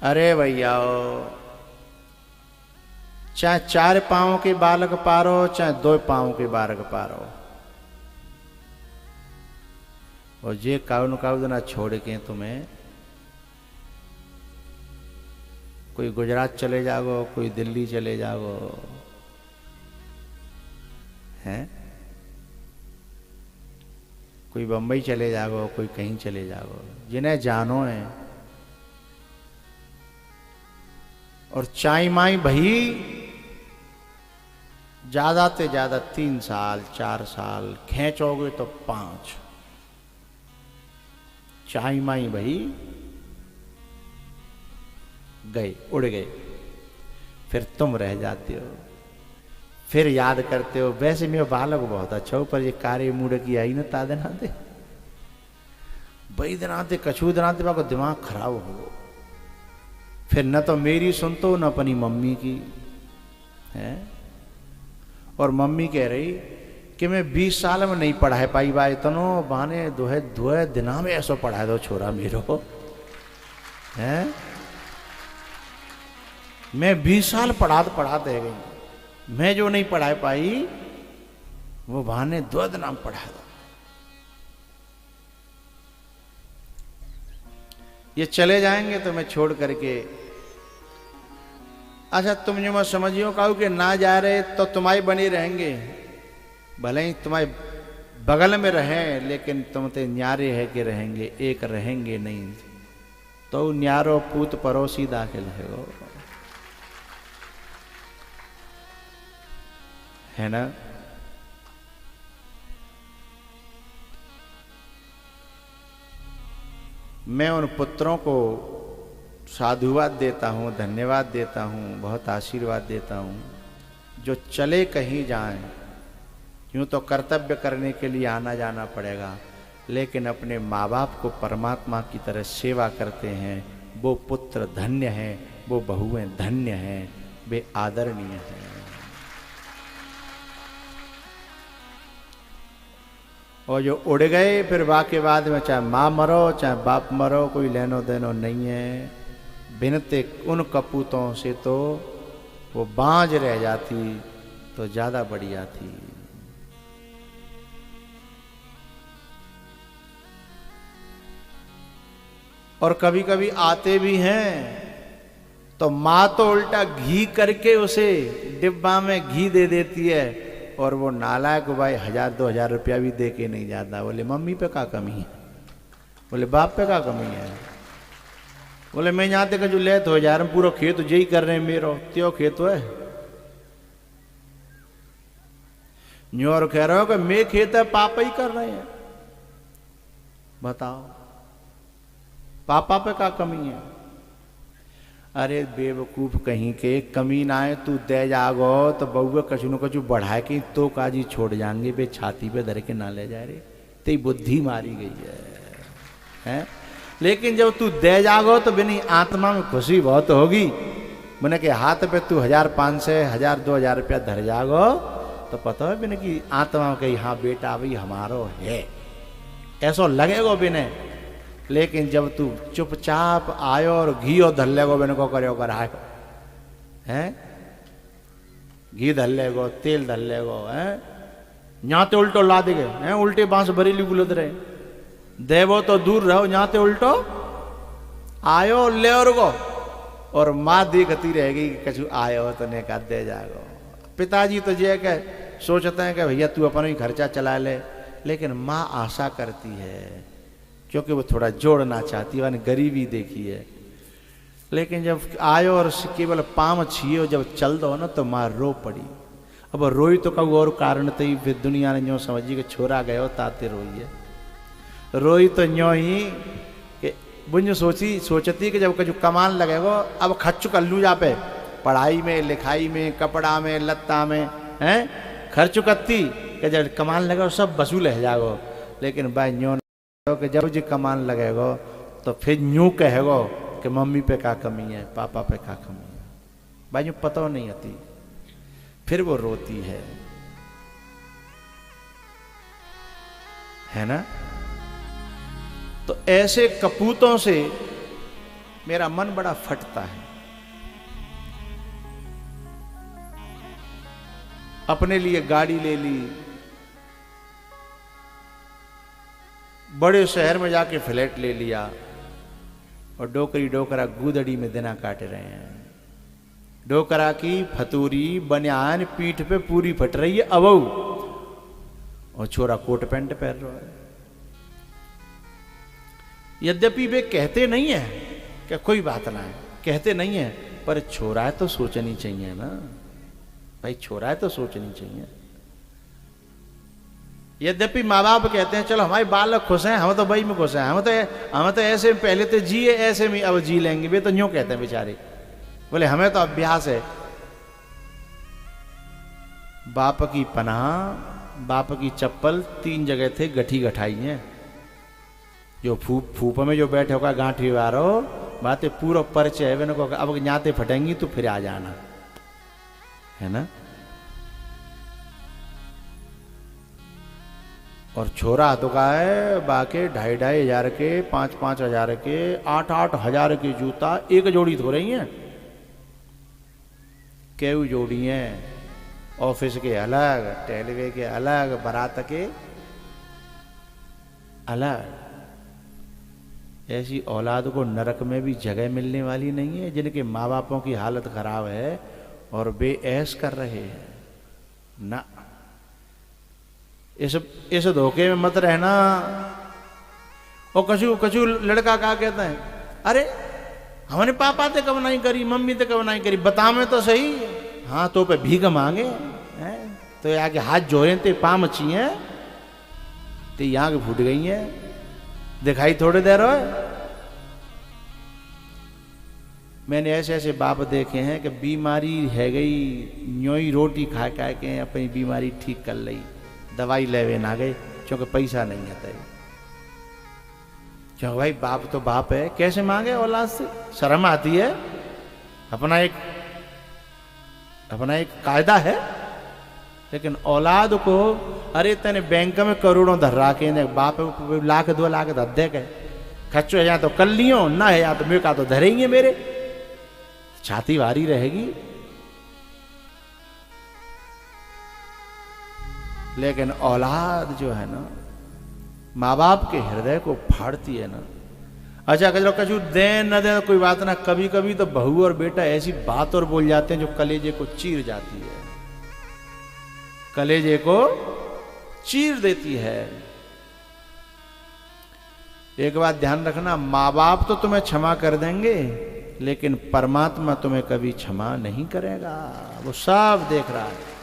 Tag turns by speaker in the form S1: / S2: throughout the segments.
S1: अरे भैया, चाहे 4 पांव के बालक पारो, चाहे 2 पांव के बालक पारो, और जे काउन काउन ना छोड़ के तुम्हें कोई गुजरात चले जाओ, कोई दिल्ली चले जाओ, हैं, कोई बंबई चले जाओ, कोई कहीं चले जाओ, जिन्हें जानो है। और चाई माई भई ज्यादा से ज्यादा 3 साल 4 साल, खींचोगे तो 5। चाई माई भई गए, उड़ गए, फिर तुम रह जाते हो, फिर याद करते हो वैसे मेरा बालक बहुत अच्छा हो, पर ये कार्य मूड की आई ना तादे नाते बई दिनाते कछू दिनाते बाको दिमाग खराब हो। फिर न तो मेरी सुनतो न अपनी मम्मी की है। और मम्मी कह रही कि मैं 20 साल में नहीं पढ़ा पाई बा, इतनो बहाने दुहे दुहे दिना में ऐसो पढ़ा दो छोरा मेरो है। मैं 20 साल पढ़ाते गई, मैं जो नहीं पढ़ा पाई वो बहाने 2 दिन में पढ़ा दो। ये चले जाएंगे तो मैं छोड़ करके। अच्छा तुम जो मैं समझियो कहूँ कि ना जा रहे तो तुम्हारे बने रहेंगे, भले ही तुम्हारे बगल में रहें, लेकिन तुम तो न्यारे है कि रहेंगे, एक रहेंगे नहीं तो न्यारो पूत पड़ोसी दाखिल है वो, है ना। मैं उन पुत्रों को साधुवाद देता हूँ, धन्यवाद देता हूँ, बहुत आशीर्वाद देता हूँ, जो चले कहीं जाएं। यूँ तो कर्तव्य करने के लिए आना जाना पड़ेगा, लेकिन अपने माँ बाप को परमात्मा की तरह सेवा करते हैं, वो पुत्र धन्य हैं, वो बहुएं धन्य हैं, वे आदरणीय हैं। और जो उड़ गए फिर वाके बाद में चाहे माँ मरो चाहे बाप मरो, कोई लेनो देनो नहीं है। बिनते उन कपूतों से तो वो बांझ रह जाती तो ज्यादा बढ़िया थी। और कभी कभी आते भी हैं तो माँ तो उल्टा घी करके उसे डिब्बा में घी दे देती है, और वो नालायक भाई 1000-2000 रुपया भी दे के नहीं जाता। बोले मम्मी पे क्या कमी है, बोले बाप पे क्या कमी है, बोले मैं यहाँ तक जो ले तो हजार पूरा खेत जे ही कर रहे हैं, मेरो त्यो खेत है न्यू, और कह रहे हो कि मैं खेत है पापा ही कर रहे हैं। बताओ पापा पे क्या कमी है। अरे बेवकूफ कहीं के, कमी ना आए तू दे जागो तो बउए कछु न कछु बढ़ा के तो काजी छोड़ जाएंगे, बे छाती पे धर के ना ले जा रहे, तेरी बुद्धि मारी गई है? लेकिन जब तू दे जागो तो बिनी आत्मा में खुशी बहुत होगी। मैंने के हाथ पे तू 1500 1000-2000 रुपया धर जागो तो पता है बिने की आत्मा में कही हाँ बेटा भाई हमारो है, ऐसा लगेगो बिने। लेकिन जब तू चुपचाप आयो और घी और धल्ले बिन को करो कर आयो है, घी धल्ले गो तेल धल्ले गो है, यहाँ ते उल्टो ला देगे हैं, उल्टे बांस बरेली गुलद रहे देवो तो दूर रहो, यहाँ ते उल्टो आयो ले और गो। और माँ देखती रहेगी कि कछु आयो तो ने का दे जागो। पिताजी तो जे के सोचते हैं कि भैया तू अपना ही खर्चा चला ले, लेकिन माँ आशा करती है क्योंकि वो थोड़ा जोड़ना चाहती है, गरीबी देखी है। लेकिन जब आयो और केवल पाँव छियो जब चल दो ना तो माँ रो पड़ी। अब रोई तो कहूँ और कारण तो ही फिर दुनिया ने जो समझी कि छोरा गयो ताते रोई है, रोई तो न्यो ही कि बुझ सोचती कि जब कछु कमान लगेगो अब खर्च कर लूँ जा पे पढ़ाई में लिखाई में कपड़ा में लत्ता में हैं, खर्च करती कि जब कमान लगेगो सब वसूल है जागो। लेकिन भाई न्यो कि जब जी कमान लगेगो तो फिर यूं कहेगो कि मम्मी पे क्या कमी है, पापा पे क्या कमी है, भाई यूं पता नहीं आती, फिर वो रोती है ना। तो ऐसे कपूतों से मेरा मन बड़ा फटता है। अपने लिए गाड़ी ले ली, बड़े शहर में जाके फ्लैट ले लिया और डोकरी डोकरा गुदड़ी में दिना काट रहे हैं। डोकरा की फतूरी बनियान पीठ पे पूरी फट रही है अबऊ, और छोरा कोट पैंट पहन रहा है। यद्यपि वे कहते नहीं है कि कोई बात ना है, कहते नहीं है, पर छोरा है तो सोचनी चाहिए ना भाई, छोरा है तो सोचनी चाहिए। यद्यपि माँ बाप कहते हैं चलो हमारे बालक खुश हैं, हम तो भाई में खुश हैं, हम तो ऐसे पहले तो जिए, ऐसे में अब जी लेंगे। वे तो यूं कहते हैं बेचारे, बोले हमें तो अभ्यास है। बाप की पनाह, बाप की चप्पल 3 जगह थे गठी गठाई हैं। जो फूप में जो बैठे होगा गांठी वारो बातें पूरा परिचय है, को अब न्याते फटेंगी तो फिर आ जाना, है ना। और छोरा तो का है बाके 2,500 हजार के, 5-5 हजार के, 8-8 हजार के जूता एक जोड़ी धो रही हैं। केव जोड़ी हैं, ऑफिस के अलग, टेलवे के अलग, बारात के अलग। ऐसी औलाद को नरक में भी जगह मिलने वाली नहीं है, जिनके माँ बापों की हालत खराब है और वे ऐश कर रहे हैं ना। इस धोखे में मत रहना। और कछु लड़का क्या कहता है, अरे हमने पापा ते कब नहीं करी, मम्मी ते कब नहीं करी, बता में तो सही। हाँ तो पे भीख मांगे हैं, तो आगे हाथ जोड़े ते पाम अच्छी हैं, तो यहाँ की फूट गई हैं, दिखाई थोड़े देर हो। मैंने ऐसे ऐसे बाप देखे हैं कि बीमारी है गई, न्योई रोटी खा के अपनी बीमारी ठीक कर ली, दवाई लेवे ना गए क्योंकि पैसा नहीं आता है। क्यों भाई, बाप तो बाप है, कैसे मांगे औलाद से, शर्म आती है। अपना एक कायदा है। लेकिन औलाद को, अरे तेने बैंक में करोड़ों धर्रा के बाप 1-2 लाख धर दे के खर्चो है, या तो कर लियो ना है, या तो मेरे का तो धरेंगे, मेरे छाती भारी रहेगी। लेकिन औलाद जो है ना, माँ बाप के हृदय को फाड़ती है ना। अच्छा कछु दे न दे कोई बात ना, कभी कभी तो बहू और बेटा ऐसी बात और बोल जाते हैं जो कलेजे को चीर जाती है, कलेजे को चीर देती है। एक बात ध्यान रखना, माँ बाप तो तुम्हें क्षमा कर देंगे, लेकिन परमात्मा तुम्हें कभी क्षमा नहीं करेगा, वो सब देख रहा है।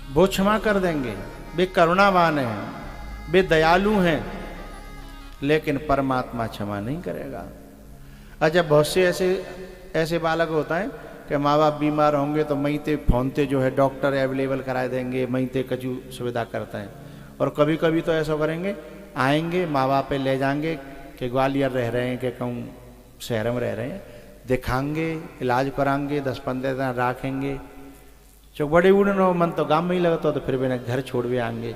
S1: वो क्षमा कर देंगे, वे करुणावान हैं, वे दयालु हैं, लेकिन परमात्मा क्षमा नहीं करेगा। अच्छा बहुत से ऐसे बालक होता है कि माँ बाप बीमार होंगे तो मईते फोनते जो है डॉक्टर अवेलेबल करा देंगे, मईते कचू सुविधा करते हैं। और कभी कभी तो ऐसा करेंगे, आएंगे माँ बाप पे ले जाएंगे कि ग्वालियर रह रहे हैं कि कहूँ शहर में रह रहे हैं, दिखाएंगे, इलाज कराएंगे, 10-15 दिन रखेंगे। जो बड़े बूढ़े न मन तो गाँव में ही लगता हो, तो फिर मैंने घर छोड़ भी आएंगे।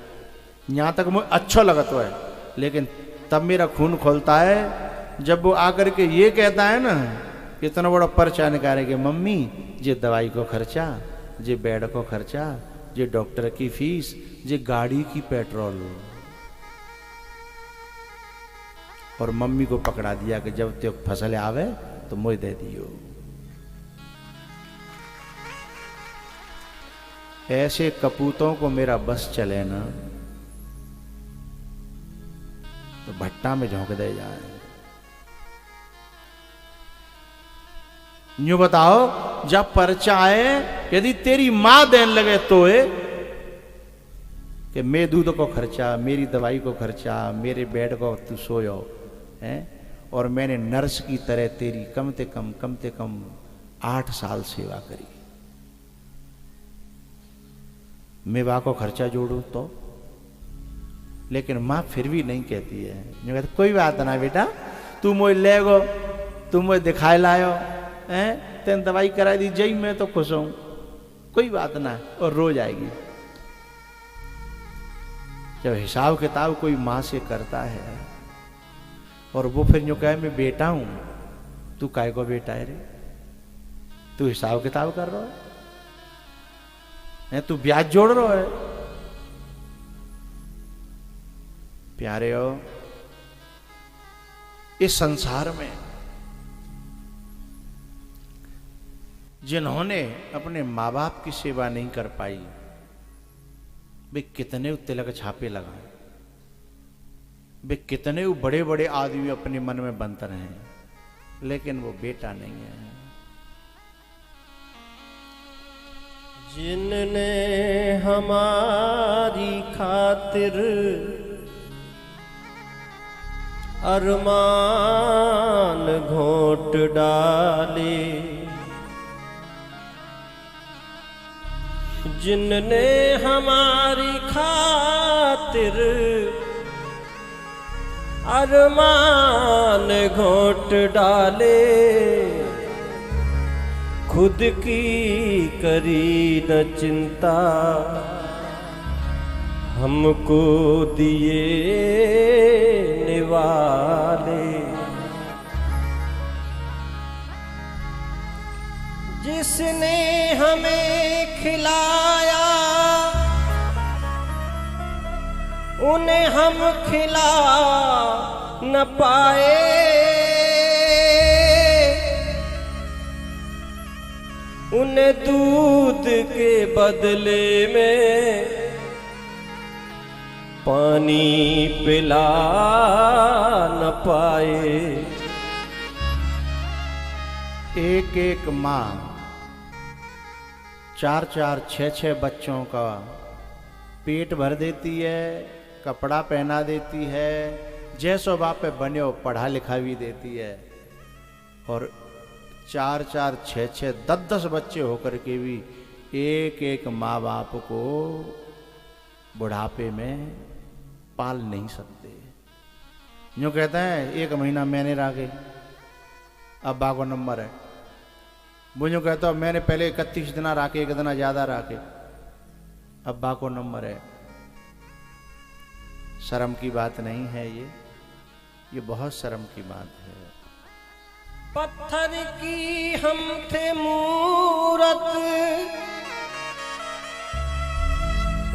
S1: यहाँ तक मुझे अच्छा लगता है, लेकिन तब मेरा खून खोलता है जब वो आकर के ये कहता है ना, इतना बड़ा पर्चा निकाले कि मम्मी जे दवाई को खर्चा, जे बेड को खर्चा, जे डॉक्टर की फीस, जे गाड़ी की पेट्रोल। और मम्मी को पकड़ा दिया कि जब तक फसल आवे तो मुझे दे दियो। ऐसे कपूतों को मेरा बस चले ना तो भट्टा में झोंक दे जाए। यूं बताओ, जब पर्चा आए, यदि तेरी मां देने लगे तो कि मैं दूध को खर्चा, मेरी दवाई को खर्चा, मेरे बेड को तू सोयो है, और मैंने नर्स की तरह तेरी कम से कम 8 साल सेवा करी, मैं माँ को खर्चा जोड़ू तो। लेकिन माँ फिर भी नहीं कहती है, जो कहते कोई बात ना बेटा, तू मुझे ले गो, तू मुझे दिखाए लायो हैं, तेन दवाई करा दी जई, मैं तो खुश हूं, कोई बात ना, और रोज आएगी। जब हिसाब किताब कोई माँ से करता है और वो फिर यूं कहे मैं बेटा हूं, तू काय को बेटा है रे? तू हिसाब किताब कर रहा है, तू ब्याज जोड़ रहा है। प्यारे हो, इस संसार में जिन्होंने अपने माँ बाप की सेवा नहीं कर पाई, वे कितने तिलक छापे लगाए, वे कितने बड़े बड़े आदमी अपने मन में बनते रहे, लेकिन वो बेटा नहीं है।
S2: जिनने हमारी खातिर अरमान घोट डाले, जिनने हमारी खातिर अरमान घोट डाले, खुद की करी न चिंता हमको दिए निवाले। जिसने हमें खिलाया उन्हें हम खिला न पाए, उन्हें दूध के बदले में पानी पिला न पाए।
S1: एक एक माँ 4-4, 6-6 बच्चों का पेट भर देती है, कपड़ा पहना देती है, जैसो बाप बने हो पढ़ा लिखा भी देती है, और 4-4, 6-6, 10-10 बच्चे होकर के भी एक एक माँ बाप को बुढ़ापे में पाल नहीं सकते। यूँ कहते हैं 1 महीना मैंने राखे, अब्बा को नंबर है। वो यूँ कहता हूँ मैंने पहले 31 दिन राखे, 1 दिन ज़्यादा राखे, अब्बा को नंबर है। शर्म की बात नहीं है ये बहुत शर्म की बात है।
S2: पत्थर की हम थे मूरत,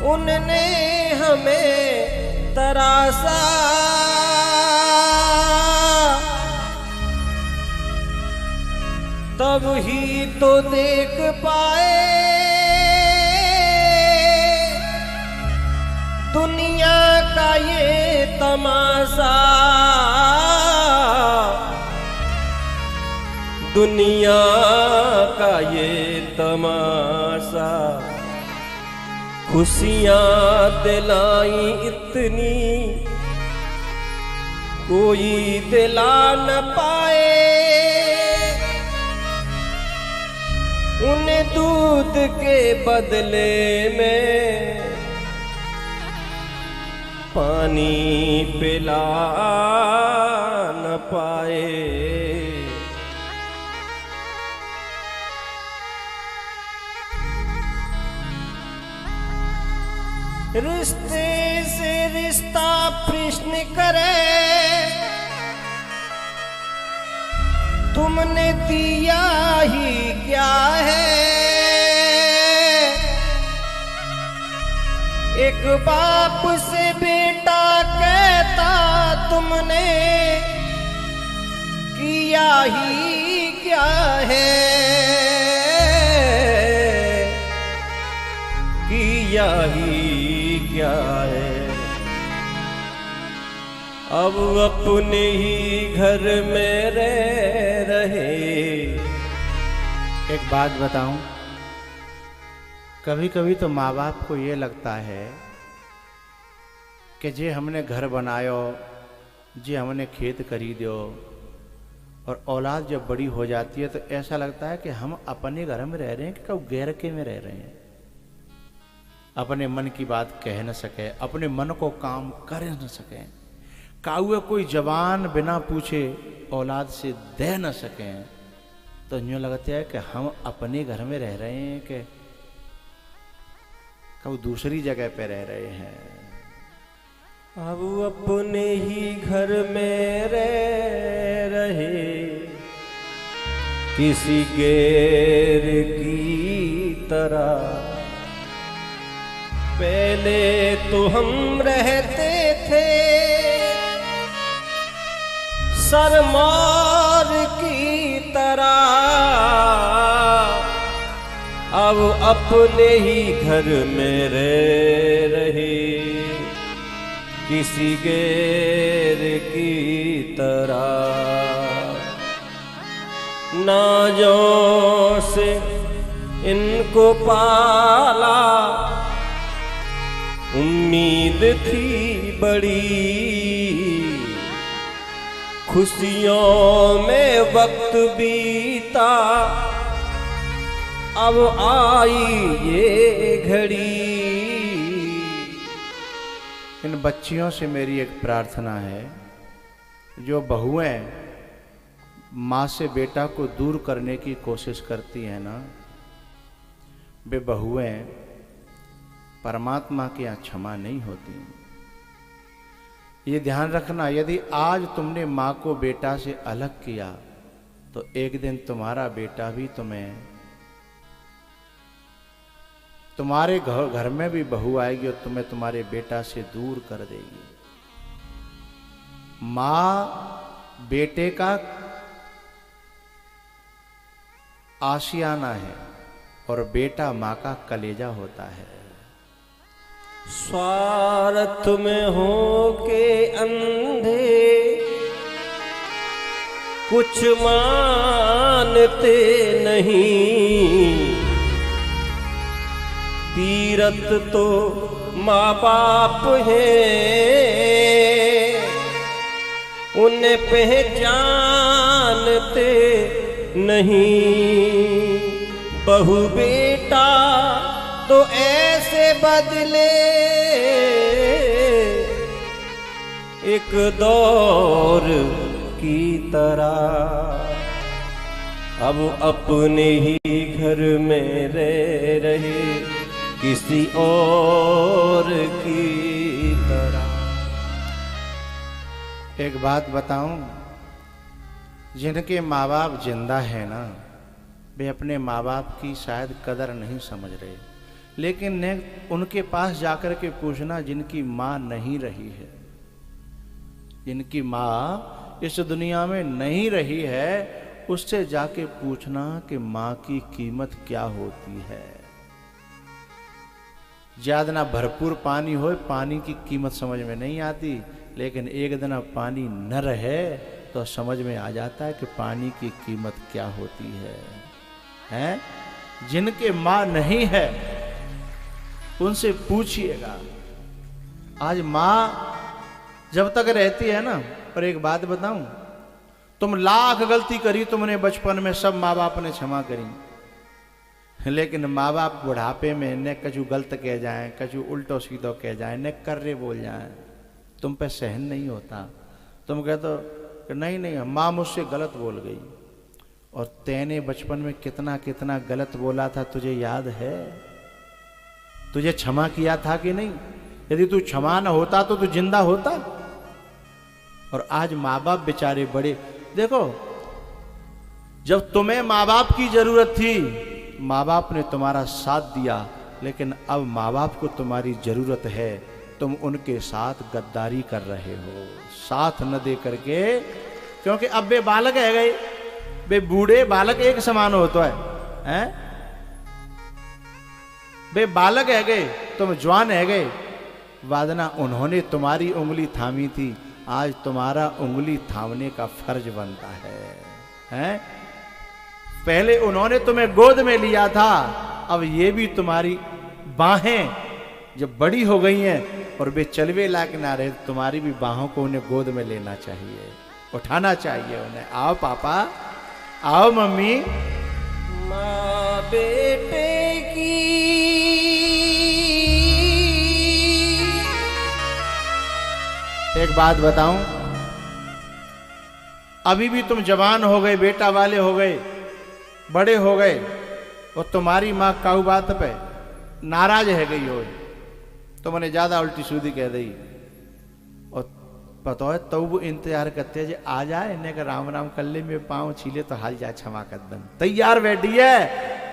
S2: उनने हमें तरासा, तब ही तो देख पाए दुनिया का ये तमाशा, दुनिया का ये तमाशा। खुशियाँ दिलाई इतनी कोई दिला न पाए, उन्हें दूध के बदले में पानी पिला न पाए। रिश्ते से रिश्ता प्रश्न करे, तुमने दिया ही क्या है? एक बाप से बेटा कहता तुमने किया ही क्या है? किया ही क्या है? अब अपने ही घर में रह रहे।
S1: एक बात बताऊं, कभी कभी तो माँ बाप को ये लगता है कि जे हमने घर बनायो, जे हमने खेत खरीदो, और औलाद जब बड़ी हो जाती है तो ऐसा लगता है कि हम अपने घर में रह रहे हैं कि कब गैर के में रह रहे हैं। अपने मन की बात कह न सके, अपने मन को काम कर न सके, काउए कोई जवान बिना पूछे औलाद से दे न सके, तो यूँ लगता है कि हम अपने घर में रह रहे हैं कि कब दूसरी जगह पे रह रहे हैं।
S2: अब अपने ही घर में रह रहे, किसी गैर की तरह। पहले तो हम रहते थे सरमार की तरह, अब अपने ही घर में रह रहे, किसी गैर की तरह। नाजों से इनको पाला, उम्मीद थी बड़ी, खुशियों में वक्त बीता, अब आई ये घड़ी।
S1: इन बच्चियों से मेरी एक प्रार्थना है, जो बहुएं माँ से बेटा को दूर करने की कोशिश करती हैं ना, वे बहुएं परमात्मा के यहाँ क्षमा नहीं होती। ये ध्यान रखना, यदि आज तुमने माँ को बेटा से अलग किया तो एक दिन तुम्हारा बेटा भी तुम्हारे घर में भी बहू आएगी और तुम्हें तुम्हारे बेटा से दूर कर देगी। माँ बेटे का आशियाना है और बेटा माँ का कलेजा होता है।
S2: स्वार्थ में हो के अंधे कुछ मानते नहीं, तीरथ तो माँ बाप है, उन्हें पहचानते नहीं। बहू बेटा तो ऐसे बदले एक दौर की तरह, अब अपने ही घर में रह रहे, किसी और की तरह।
S1: एक बात बताऊं, जिनके माँ बाप जिंदा है ना, वे अपने माँ बाप की शायद कदर नहीं समझ रहे, लेकिन उनके पास जाकर के पूछना जिनकी माँ नहीं रही है, जिनकी माँ इस दुनिया में नहीं रही है, उससे जाके पूछना कि माँ की कीमत क्या होती है। ज्यादा ना भरपूर पानी हो, पानी की कीमत समझ में नहीं आती, लेकिन एक दिन पानी न रहे तो समझ में आ जाता है कि पानी की कीमत क्या होती है। हैं? जिनके माँ नहीं है उनसे पूछिएगा। आज माँ जब तक रहती है ना, पर एक बात बताऊं, तुम लाख गलती करी तुमने बचपन में, सब माँ बाप ने क्षमा करी, लेकिन माँ बाप बुढ़ापे में न कछु गलत कह जाएं, कछु उल्टो सीधो कह जाएं, न कर्रे बोल जाएं, तुम पे सहन नहीं होता। तुम कहते हो कि नहीं नहीं माँ मुझसे गलत बोल गई, और तेने बचपन में कितना कितना गलत बोला था तुझे याद है? तुझे क्षमा किया था कि नहीं? यदि तू क्षमा न होता तो तू जिंदा होता। और आज माँ बाप बेचारे बड़े, देखो जब तुम्हें माँ बाप की जरूरत थी, माँ बाप ने तुम्हारा साथ दिया, लेकिन अब माँ बाप को तुम्हारी जरूरत है, तुम उनके साथ गद्दारी कर रहे हो, साथ न दे करके। क्योंकि अब वे बालक है गए, वे बूढ़े बालक एक समान होता है, वे बालक है गए, तुम जवान है गए। वादना उन्होंने तुम्हारी उंगली थामी थी, आज तुम्हारा उंगली थामने का फर्ज बनता है? पहले उन्होंने तुम्हें गोद में लिया था, अब ये भी तुम्हारी बाहें जब बड़ी हो गई हैं और वे चलवे लायक ना रहे, तुम्हारी भी बाहों को उन्हें गोद में लेना चाहिए, उठाना चाहिए उन्हें। आओ पापा, आओ मम्मी।
S2: माँ बेटे की
S1: एक बात बताऊं, अभी भी तुम जवान हो गए, बेटा वाले हो गए, बड़े हो गए, और तुम्हारी माँ काऊ बात पे नाराज है गई हो, तुमने ज्यादा उल्टी सीधी कह दी, पता है तो वो इंतजार करते हैं आ जाए इन्हें का राम राम कर ले में पाँव छीले तो हाल जा क्षमा कर दम तैयार बैठी है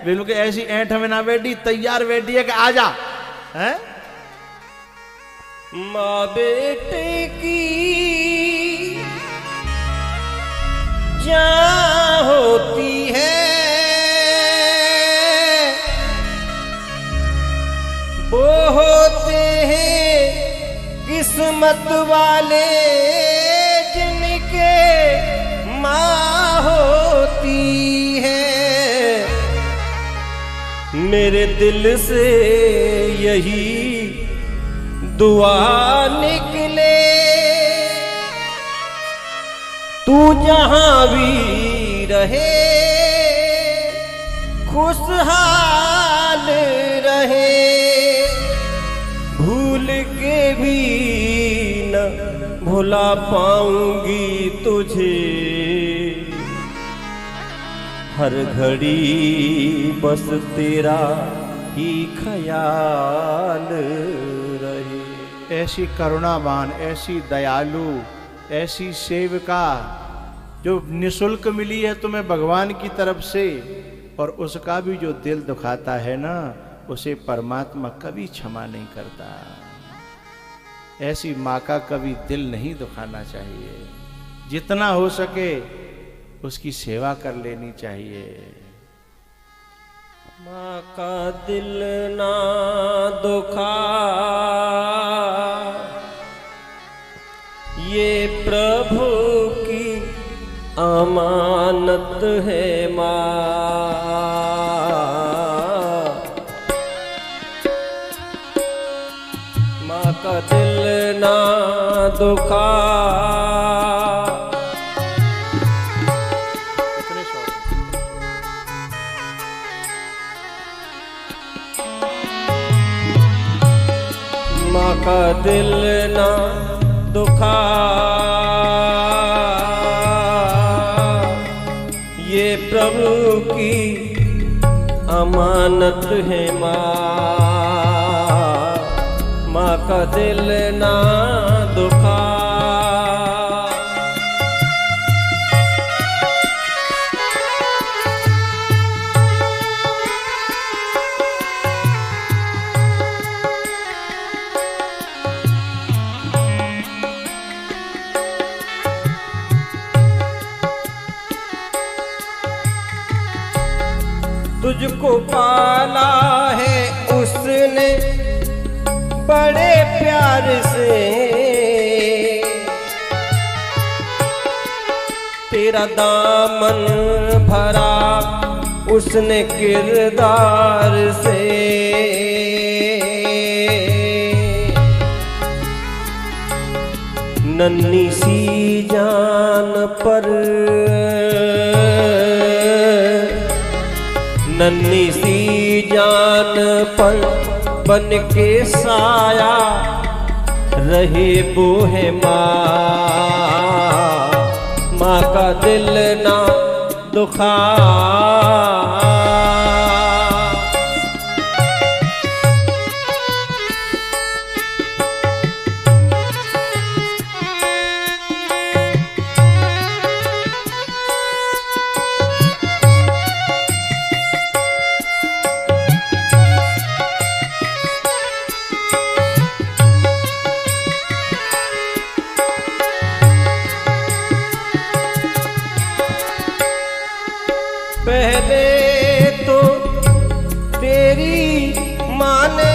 S1: बिल्कुल ऐसी ऐंठ में ना बैठी तैयार बैठी है कि आ जा है
S2: माँ बेटे की जान होती है वो होते हैं किस्मत वाले जिनके माँ होती है। मेरे दिल से यही दुआ निकले तू जहां भी रहे खुशहाल रहे भूल के भी न भुला पाऊंगी तुझे हर घड़ी बस तेरा ही ख्याल रहे।
S1: ऐसी करुणावान ऐसी दयालु ऐसी सेविका जो निशुल्क मिली है तुम्हें भगवान की तरफ से और उसका भी जो दिल दुखाता है ना उसे परमात्मा कभी क्षमा नहीं करता। ऐसी माँ का कभी दिल नहीं दुखाना चाहिए जितना हो सके उसकी सेवा कर लेनी चाहिए।
S2: माँ का दिल ना दुखा ये प्रभु की अमानत है माँ। माँ का दिल ना दुखा माँ का दिल ना दुखा ये प्रभु की अमानत है माँ। माँ का दिल ना दुखा तुझको पाला है उसने बड़े प्यार से तेरा दामन भरा उसने किरदार से नन्ही सी जान पर नन्ही सी जान पर बन के साया रहे वो है माँ। माँ का दिल ना दुखा पहले तो तेरी माँ ने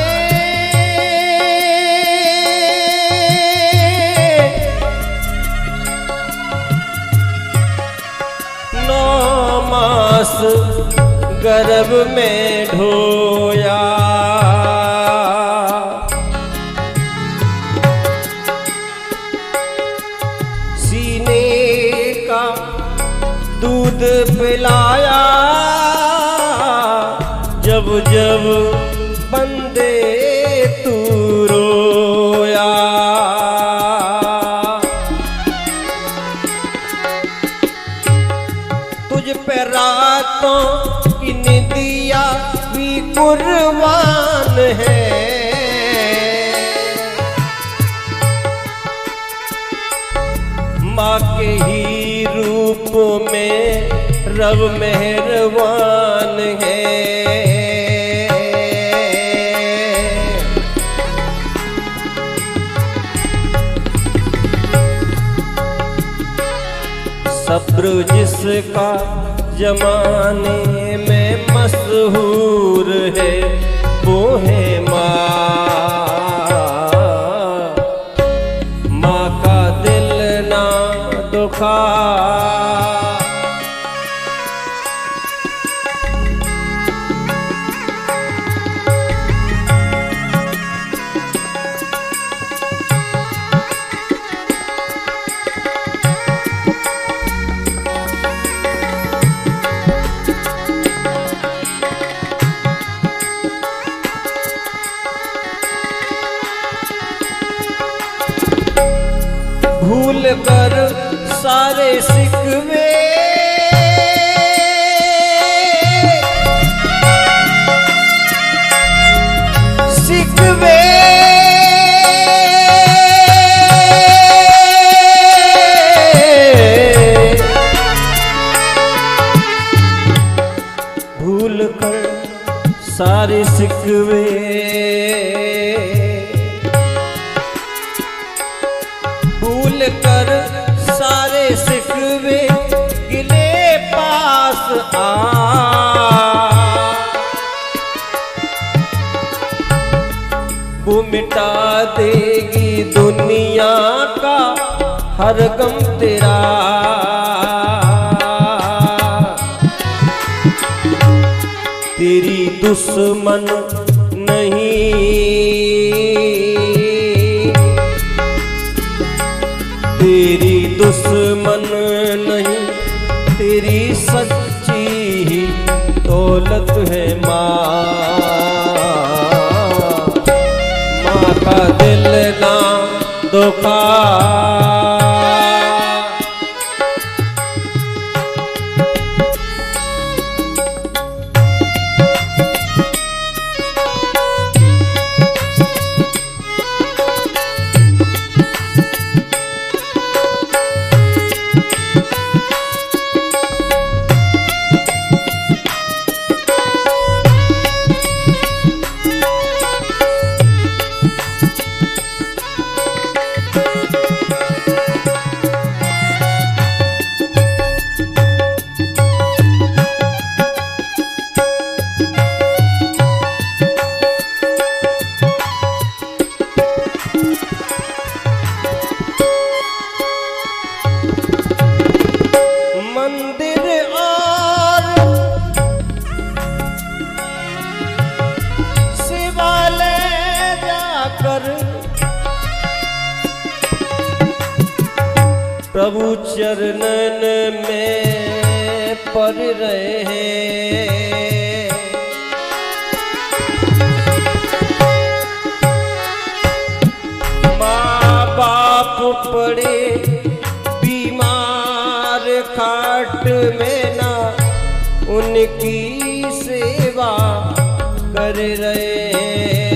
S2: नौ मास गर्भ में ढोया सीने का दूध पिलाया जब जब बंदे तू रोया तुझ पे रातों की निदिया भी कुर्बान है माँ के ही रूप में रब मेहरबान है। सब्र जिसका जमाने में मशहूर है वो है माँ। माँ का दिल ना दुखा, भूल कर सारे सिकवे सिकवे भूल कर सारे सिकवे भूल कर सारे सिकवे गिले पास आ। वो मिटा देगी दुनिया का हर गम तेरा। तेरी दुश्मन नहीं, तेरी दुश्मन नहीं, तेरी सच्ची ही दौलत है माँ। माँ का दिल ना दुखा, मंदिर और शिवालय जाकर प्रभु चरणन में पड़ रहे हैं। माँ बाप पड़े खाट में ना उनकी सेवा कर रहे हैं।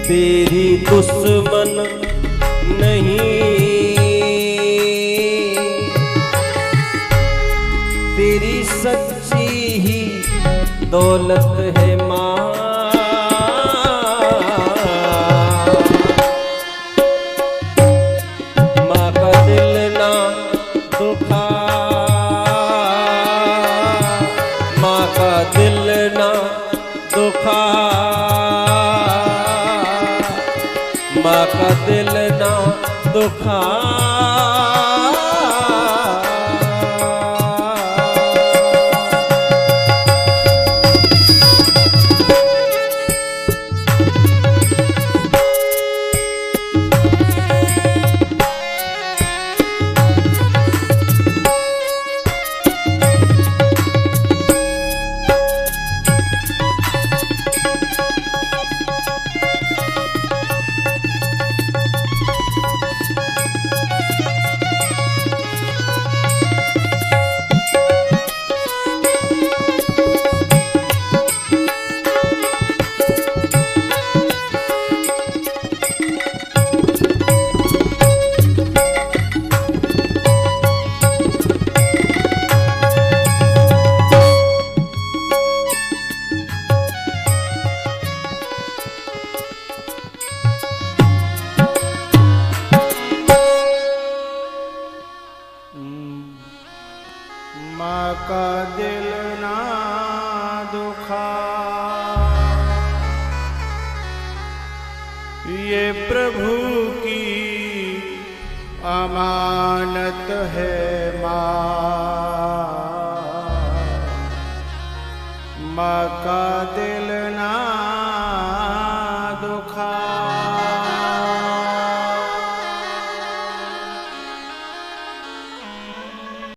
S2: तेरी दुश्मन नहीं, तेरी सच्ची ही दौलत है माँ। माँ का दिल ना दुखा, माँ का दिल ना दुखा, माँ का दिल ना दुखा।
S1: माँ का दिल ना दुखा, ये प्रभु की अमानत है माँ, माँ का